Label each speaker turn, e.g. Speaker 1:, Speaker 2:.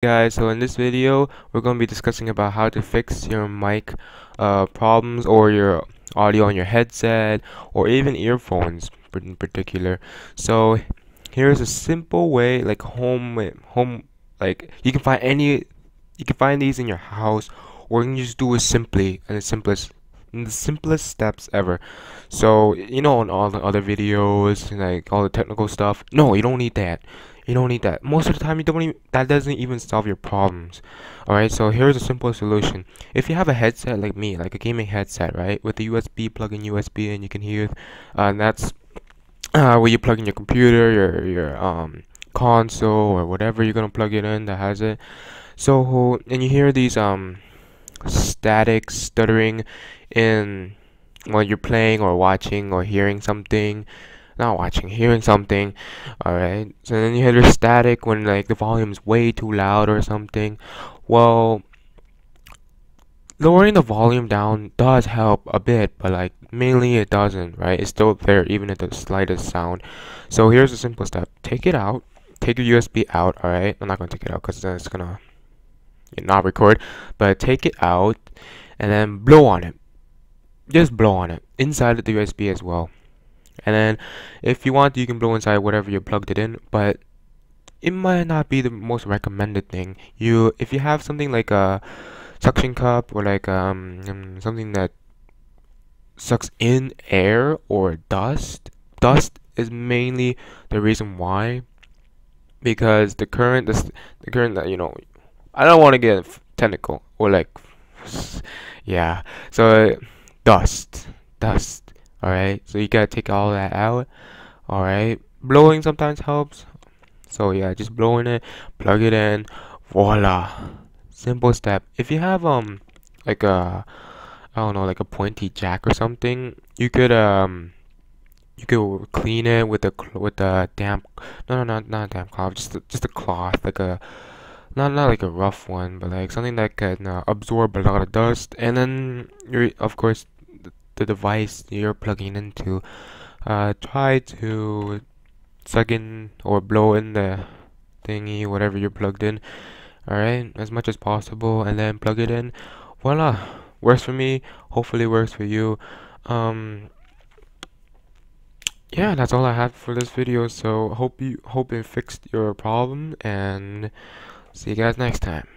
Speaker 1: Guys, so in this video we're going to be discussing about how to fix your mic problems or your audio on your headset or even earphones in particular. So here's a simple way, like home, like you can find these in your house, or you can just do it simply and the simplest steps ever. So on all the other videos, like all the technical stuff, no, you don't need that. You don't need that. Most of the time, you don't even, that doesn't even solve your problems. Alright, so here's a simple solution. If you have a headset like me, like a gaming headset, right, with the USB plug-in USB, and you can hear, and that's where you plug in your computer, your console, or whatever you're gonna plug it in that has it. So, and you hear these static stuttering in while you're playing or watching or hearing something, not watching, hearing something. Alright, so then you hear static when like the volume's way too loud or something. Well, lowering the volume down does help a bit, but like mainly it doesn't, right? It's still there even at the slightest sound. So here's a simple step. Take it out, take your USB out. Alright, I'm not gonna take it out because then it's gonna not record, but take it out and then blow on it. Just blow on it inside of the USB as well. And then if you want, you can blow inside whatever you plugged it in, but it might not be the most recommended thing. If you have something like a suction cup or like something that sucks in air or dust is mainly the reason why, because the current that I don't want to get technical or like yeah. So dust. All right. So you gotta take all that out. All right. Blowing sometimes helps. So yeah, just blowing it, plug it in, voila. Simple step. If you have like a I don't know, like a pointy jack or something, you could clean it with a damp, no, not a damp cloth, just a cloth, like a not like a rough one, but like something that can absorb a lot of dust. And then of course the device you're plugging into, try to suck in or blow in the thingy, whatever you're plugged in, alright, as much as possible, and then plug it in. Voila, works for me, hopefully works for you. um yeah, that's all I had for this video. So hope it fixed your problem, and see you guys next time.